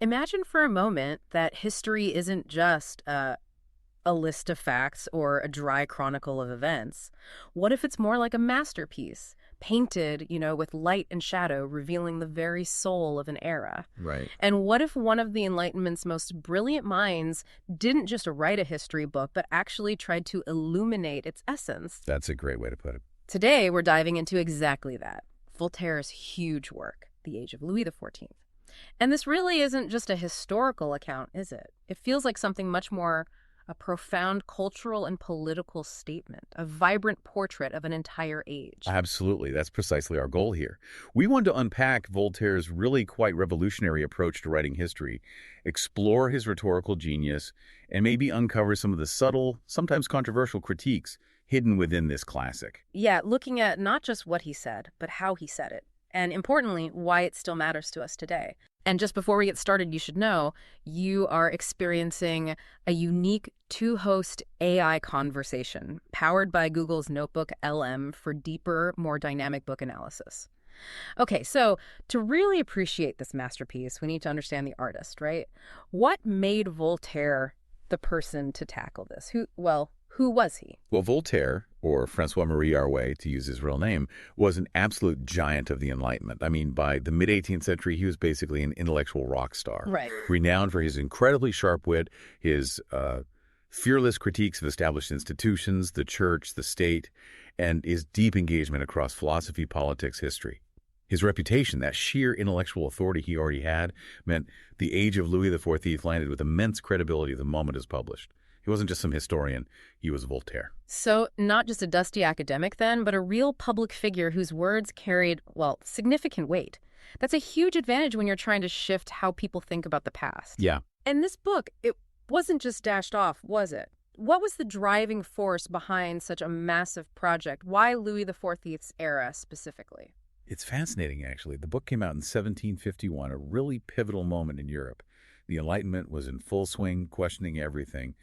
Imagine for a moment that history isn't just a list of facts or a dry chronicle of events. What if it's more like a masterpiece, painted, with light and shadow, revealing the very soul of an era? Right. And what if one of the Enlightenment's most brilliant minds didn't just write a history book, but actually tried to illuminate its essence? That's a great way to put it. Today, we're diving into exactly that. Voltaire's huge work, The Age of Louis XIV. And this really isn't just a historical account, is it? It feels like something much more a profound cultural and political statement, a vibrant portrait of an entire age. Absolutely. That's precisely our goal here. We want to unpack Voltaire's really quite revolutionary approach to writing history, explore his rhetorical genius, and maybe uncover some of the subtle, sometimes controversial critiques hidden within this classic. Yeah, looking at not just what he said, but how he said it. And importantly, why it still matters to us today. And just before we get started, you should know you are experiencing a unique two-host AI conversation powered by Google's NotebookLM for deeper, more dynamic book analysis. Okay, so to really appreciate this masterpiece, we need to understand the artist, right? What made Voltaire the person to tackle this? Who was he? Well, Voltaire, or Francois-Marie Arouet, to use his real name, was an absolute giant of the Enlightenment. I mean, by the mid-18th century, he was basically an intellectual rock star. Right. Renowned for his incredibly sharp wit, his fearless critiques of established institutions, the church, the state, and his deep engagement across philosophy, politics, history. His reputation, that sheer intellectual authority he already had, meant the Age of Louis XIV landed with immense credibility the moment it was published. He wasn't just some historian, he was Voltaire. So not just a dusty academic then, but a real public figure whose words carried, significant weight. That's a huge advantage when you're trying to shift how people think about the past. Yeah. And this book, it wasn't just dashed off, was it? What was the driving force behind such a massive project? Why Louis XIV's era specifically? It's fascinating, actually. The book came out in 1751, a really pivotal moment in Europe. The Enlightenment was in full swing, questioning everything.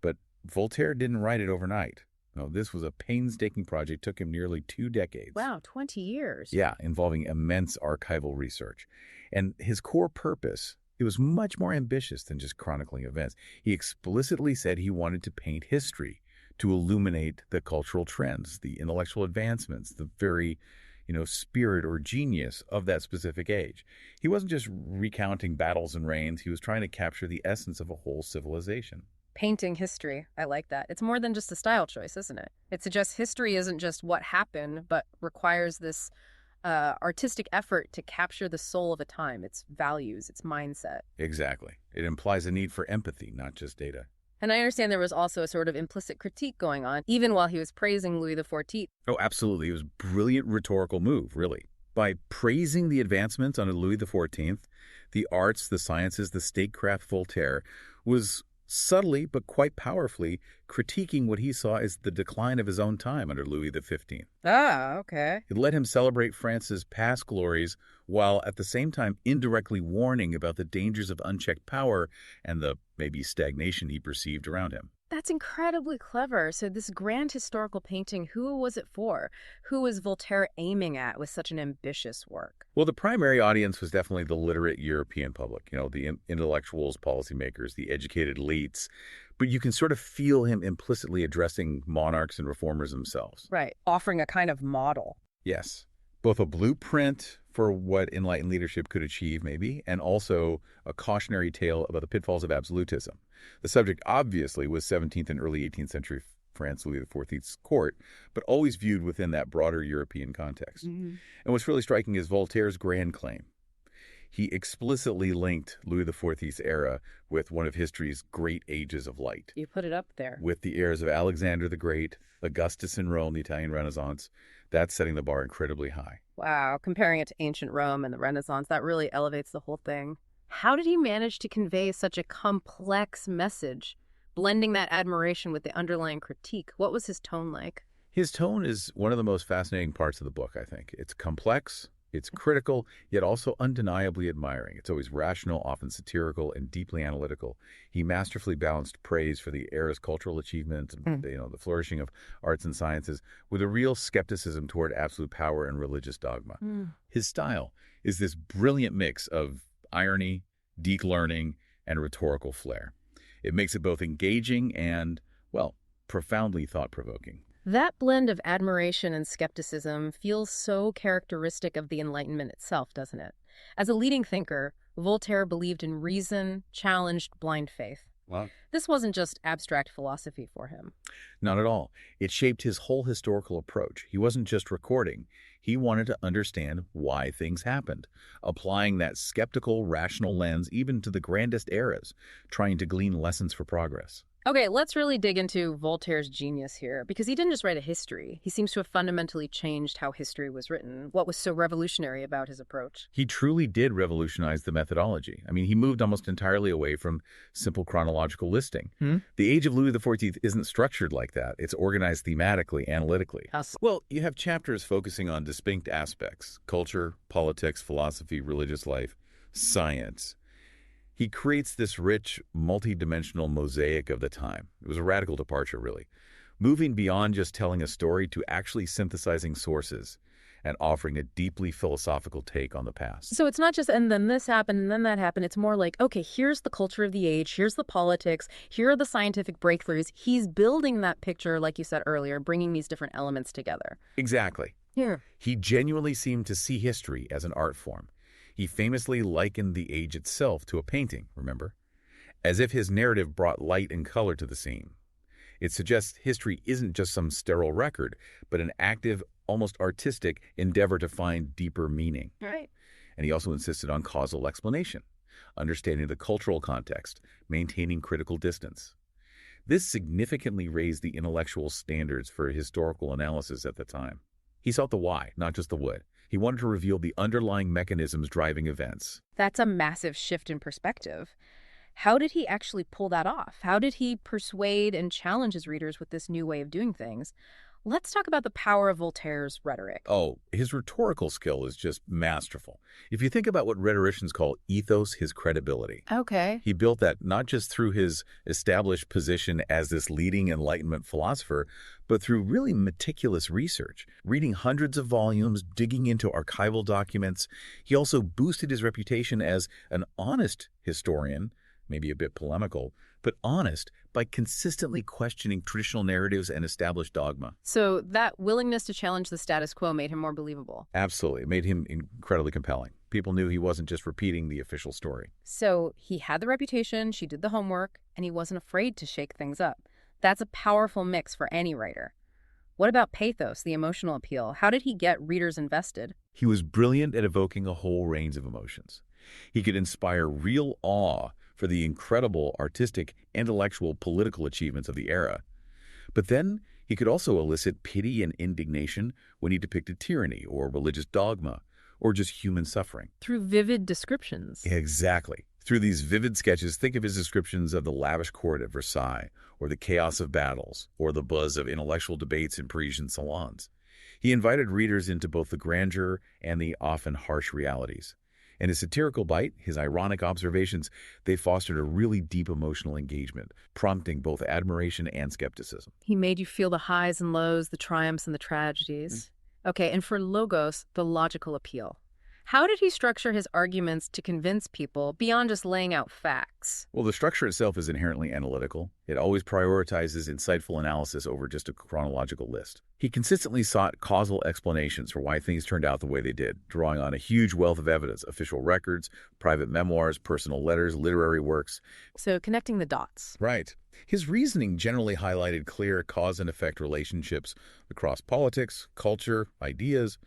But Voltaire didn't write it overnight. No, this was a painstaking project. Took him nearly 2 decades. Wow, 20 years. Yeah, involving immense archival research. And his core purpose, it was much more ambitious than just chronicling events. He explicitly said he wanted to paint history, to illuminate the cultural trends, the intellectual advancements, the very spirit or genius of that specific age. He wasn't just recounting battles and reigns. He was trying to capture the essence of a whole civilization. Painting history. I like that. It's more than just a style choice, isn't it? It suggests history isn't just what happened, but requires this artistic effort to capture the soul of a time, its values, its mindset. Exactly. It implies a need for empathy, not just data. And I understand there was also a sort of implicit critique going on, even while he was praising Louis XIV. Oh, absolutely. It was a brilliant rhetorical move, really. By praising the advancements under Louis XIV, the arts, the sciences, the statecraft Voltaire was subtly but quite powerfully critiquing what he saw as the decline of his own time under Louis XV. Ah, okay. It let him celebrate France's past glories while at the same time indirectly warning about the dangers of unchecked power and the maybe stagnation he perceived around him. That's incredibly clever. So this grand historical painting, who was it for? Who was Voltaire aiming at with such an ambitious work? Well, the primary audience was definitely the literate European public, the intellectuals, policymakers, the educated elites. But you can sort of feel him implicitly addressing monarchs and reformers themselves. Right, offering a kind of model. Yes, both a blueprint for what enlightened leadership could achieve, maybe, and also a cautionary tale about the pitfalls of absolutism. The subject, obviously, was 17th and early 18th century France, Louis XIV's court, but always viewed within that broader European context. Mm-hmm. And what's really striking is Voltaire's grand claim. He explicitly linked Louis XIV's era with one of history's great ages of light. You put it up there. With the eras of Alexander the Great, Augustus in Rome, the Italian Renaissance. That's setting the bar incredibly high. Wow, comparing it to ancient Rome and the Renaissance, that really elevates the whole thing. How did he manage to convey such a complex message, blending that admiration with the underlying critique? What was his tone like? His tone is one of the most fascinating parts of the book, I think. It's complex, it's critical, yet also undeniably admiring. It's always rational, often satirical, and deeply analytical. He masterfully balanced praise for the era's cultural achievements, and, the flourishing of arts and sciences, with a real skepticism toward absolute power and religious dogma. His style is this brilliant mix of irony, deep learning, and rhetorical flair. It makes it both engaging and, well, profoundly thought-provoking. That blend of admiration and skepticism feels so characteristic of the Enlightenment itself, doesn't it? As a leading thinker, Voltaire believed in reason, challenged blind faith. Wow. This wasn't just abstract philosophy for him. Not at all. It shaped his whole historical approach. He wasn't just recording. He wanted to understand why things happened, applying that skeptical, rational lens even to the grandest eras, trying to glean lessons for progress. Okay, let's really dig into Voltaire's genius here, because he didn't just write a history. He seems to have fundamentally changed how history was written. What was so revolutionary about his approach? He truly did revolutionize the methodology. I mean, he moved almost entirely away from simple chronological listing. The Age of Louis XIV isn't structured like that. It's organized thematically, analytically. Well, you have chapters focusing on distinct aspects: culture, politics, philosophy, religious life, science. He creates this rich, multi-dimensional mosaic of the time. It was a radical departure, really, moving beyond just telling a story to actually synthesizing sources and offering a deeply philosophical take on the past. So it's not just, and then this happened, and then that happened. It's more like, okay, here's the culture of the age, here's the politics, here are the scientific breakthroughs. He's building that picture, like you said earlier, bringing these different elements together. Exactly. Yeah. He genuinely seemed to see history as an art form. He famously likened the age itself to a painting, remember? As if his narrative brought light and color to the scene. It suggests history isn't just some sterile record, but an active, almost artistic endeavor to find deeper meaning. Right. And he also insisted on causal explanation, understanding the cultural context, maintaining critical distance. This significantly raised the intellectual standards for historical analysis at the time. He sought the why, not just the what. He wanted to reveal the underlying mechanisms driving events. That's a massive shift in perspective. How did he actually pull that off? How did he persuade and challenge his readers with this new way of doing things? Let's talk about the power of Voltaire's rhetoric. Oh, his rhetorical skill is just masterful. If you think about what rhetoricians call ethos, his credibility. Okay. He built that not just through his established position as this leading Enlightenment philosopher, but through really meticulous research, reading hundreds of volumes, digging into archival documents. He also boosted his reputation as an honest historian, maybe a bit polemical, but honest, by consistently questioning traditional narratives and established dogma. So that willingness to challenge the status quo made him more believable. Absolutely. It made him incredibly compelling. People knew he wasn't just repeating the official story. So he had the reputation, she did the homework, and he wasn't afraid to shake things up. That's a powerful mix for any writer. What about pathos, the emotional appeal? How did he get readers invested? He was brilliant at evoking a whole range of emotions. He could inspire real awe for the incredible artistic, intellectual, political achievements of the era. But then he could also elicit pity and indignation when he depicted tyranny or religious dogma or just human suffering. Through vivid descriptions. Exactly. Through these vivid sketches, think of his descriptions of the lavish court at Versailles, or the chaos of battles, or the buzz of intellectual debates in Parisian salons. He invited readers into both the grandeur and the often harsh realities. And his satirical bite, his ironic observations, they fostered a really deep emotional engagement, prompting both admiration and skepticism. He made you feel the highs and lows, the triumphs and the tragedies. Okay, and for logos, the logical appeal. How did he structure his arguments to convince people beyond just laying out facts? Well, the structure itself is inherently analytical. It always prioritizes insightful analysis over just a chronological list. He consistently sought causal explanations for why things turned out the way they did, drawing on a huge wealth of evidence: official records, private memoirs, personal letters, literary works. So connecting the dots. Right. His reasoning generally highlighted clear cause and effect relationships across politics, culture, ideas.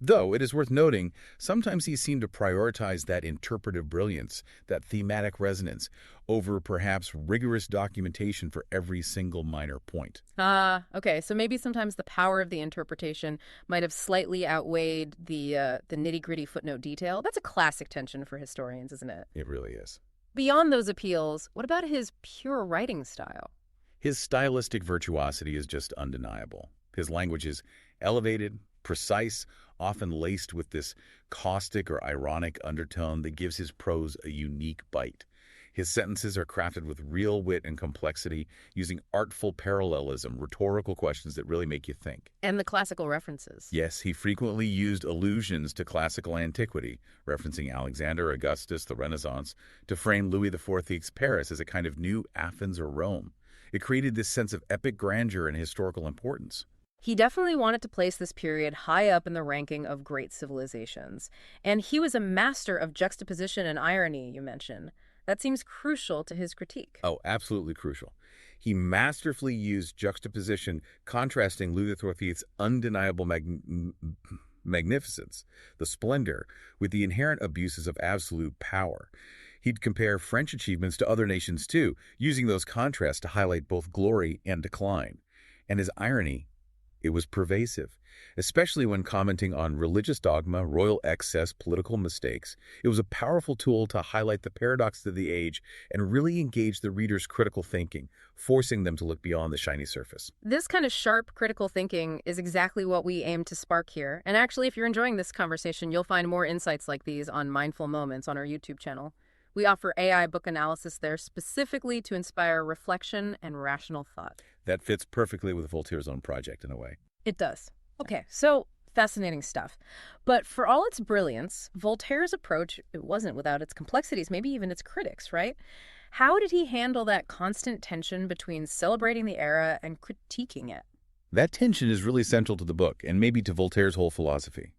Though, it is worth noting, sometimes he seemed to prioritize that interpretive brilliance, that thematic resonance, over perhaps rigorous documentation for every single minor point. Okay, so maybe sometimes the power of the interpretation might have slightly outweighed the nitty-gritty footnote detail. That's a classic tension for historians, isn't it? It really is. Beyond those appeals, what about his pure writing style? His stylistic virtuosity is just undeniable. His language is elevated, precise, often laced with this caustic or ironic undertone that gives his prose a unique bite. His sentences are crafted with real wit and complexity, using artful parallelism, rhetorical questions that really make you think. And the classical references. Yes, he frequently used allusions to classical antiquity, referencing Alexander, Augustus, the Renaissance, to frame Louis XIV's Paris as a kind of new Athens or Rome. It created this sense of epic grandeur and historical importance. He definitely wanted to place this period high up in the ranking of great civilizations. And he was a master of juxtaposition and irony, you mentioned. That seems crucial to his critique. Oh, absolutely crucial. He masterfully used juxtaposition, contrasting Louis XIV's undeniable magnificence, the splendor, with the inherent abuses of absolute power. He'd compare French achievements to other nations too, using those contrasts to highlight both glory and decline. And his irony, it was pervasive, especially when commenting on religious dogma, royal excess, political mistakes. It was a powerful tool to highlight the paradoxes of the age and really engage the reader's critical thinking, forcing them to look beyond the shiny surface. This kind of sharp critical thinking is exactly what we aim to spark here. And actually, if you're enjoying this conversation, you'll find more insights like these on Mindful Moments on our YouTube channel. We offer AI book analysis there specifically to inspire reflection and rational thought. That fits perfectly with Voltaire's own project in a way. It does. Okay, so fascinating stuff. But for all its brilliance, Voltaire's approach, it wasn't without its complexities, maybe even its critics, right? How did he handle that constant tension between celebrating the era and critiquing it? That tension is really central to the book, and maybe to Voltaire's whole philosophy.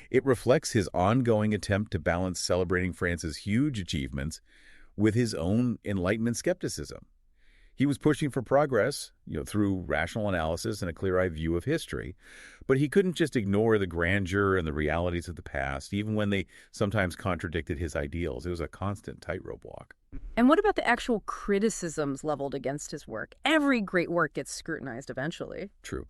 It reflects his ongoing attempt to balance celebrating France's huge achievements with his own Enlightenment skepticism. He was pushing for progress, through rational analysis and a clear-eyed view of history, but he couldn't just ignore the grandeur and the realities of the past, even when they sometimes contradicted his ideals. It was a constant tightrope walk. And what about the actual criticisms leveled against his work? Every great work gets scrutinized eventually. True.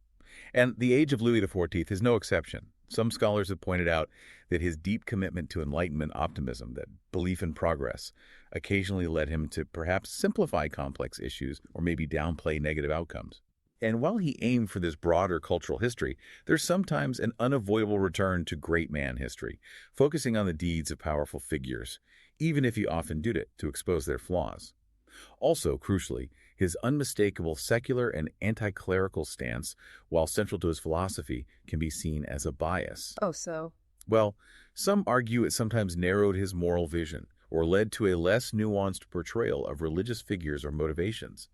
And the Age of Louis XIV is no exception. Some scholars have pointed out that his deep commitment to Enlightenment optimism, that belief in progress, occasionally led him to perhaps simplify complex issues or maybe downplay negative outcomes. And while he aimed for this broader cultural history, there's sometimes an unavoidable return to great man history, focusing on the deeds of powerful figures, even if he often did it to expose their flaws. Also, crucially, his unmistakable secular and anti-clerical stance, while central to his philosophy, can be seen as a bias. Oh, so? Well, some argue it sometimes narrowed his moral vision or led to a less nuanced portrayal of religious figures or motivations.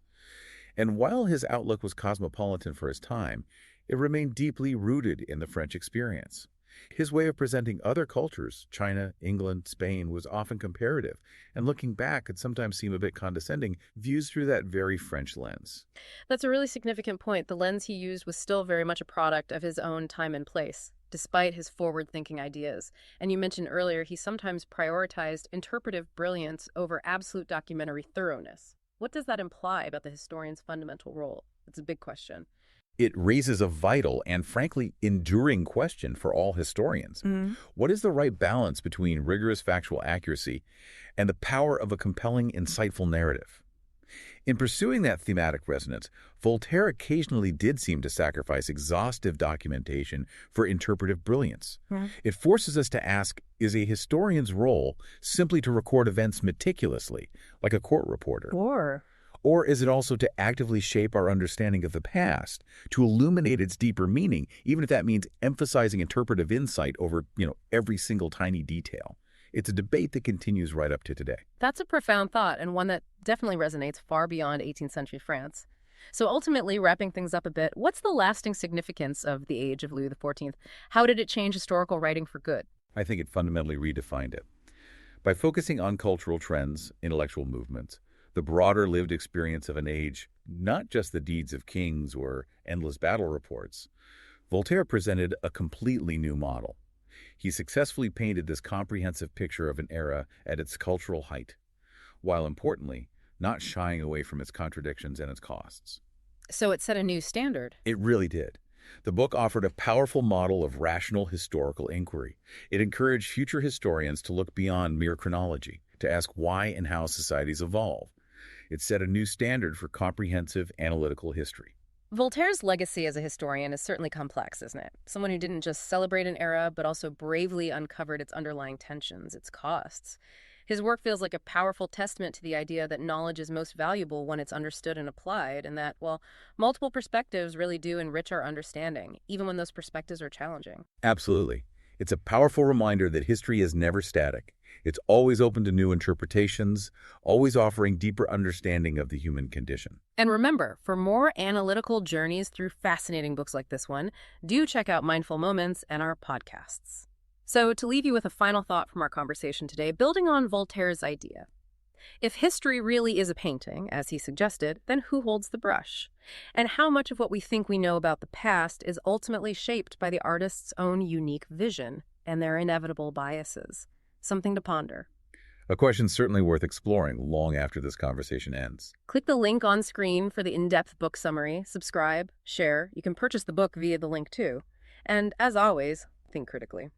And while his outlook was cosmopolitan for his time, it remained deeply rooted in the French experience. His way of presenting other cultures, China, England, Spain, was often comparative, and looking back could sometimes seem a bit condescending, views through that very French lens. That's a really significant point. The lens he used was still very much a product of his own time and place, despite his forward-thinking ideas. And you mentioned earlier he sometimes prioritized interpretive brilliance over absolute documentary thoroughness. What does that imply about the historian's fundamental role? It's a big question. It raises a vital and, frankly, enduring question for all historians. What is the right balance between rigorous factual accuracy and the power of a compelling, insightful narrative? In pursuing that thematic resonance, Voltaire occasionally did seem to sacrifice exhaustive documentation for interpretive brilliance. It forces us to ask, is a historian's role simply to record events meticulously, like a court reporter? Or is it also to actively shape our understanding of the past, to illuminate its deeper meaning, even if that means emphasizing interpretive insight over, every single tiny detail? It's a debate that continues right up to today. That's a profound thought, and one that definitely resonates far beyond 18th century France. So ultimately, wrapping things up a bit, what's the lasting significance of the Age of Louis XIV? How did it change historical writing for good? I think it fundamentally redefined it. By focusing on cultural trends, intellectual movements, the broader lived experience of an age, not just the deeds of kings or endless battle reports, Voltaire presented a completely new model. He successfully painted this comprehensive picture of an era at its cultural height, while importantly, not shying away from its contradictions and its costs. So it set a new standard. It really did. The book offered a powerful model of rational historical inquiry. It encouraged future historians to look beyond mere chronology, to ask why and how societies evolve. It set a new standard for comprehensive analytical history. Voltaire's legacy as a historian is certainly complex, isn't it? Someone who didn't just celebrate an era, but also bravely uncovered its underlying tensions, its costs. His work feels like a powerful testament to the idea that knowledge is most valuable when it's understood and applied, and that, well, multiple perspectives really do enrich our understanding, even when those perspectives are challenging. Absolutely. It's a powerful reminder that history is never static. It's always open to new interpretations, always offering deeper understanding of the human condition. And remember, for more analytical journeys through fascinating books like this one, do check out Mindful Moments and our podcasts. So, to leave you with a final thought from our conversation today, building on Voltaire's idea. If history really is a painting, as he suggested, then who holds the brush? And how much of what we think we know about the past is ultimately shaped by the artist's own unique vision and their inevitable biases? Something to ponder. A question certainly worth exploring long after this conversation ends. Click the link on screen for the in-depth book summary, subscribe, share. You can purchase the book via the link too. And as always, think critically.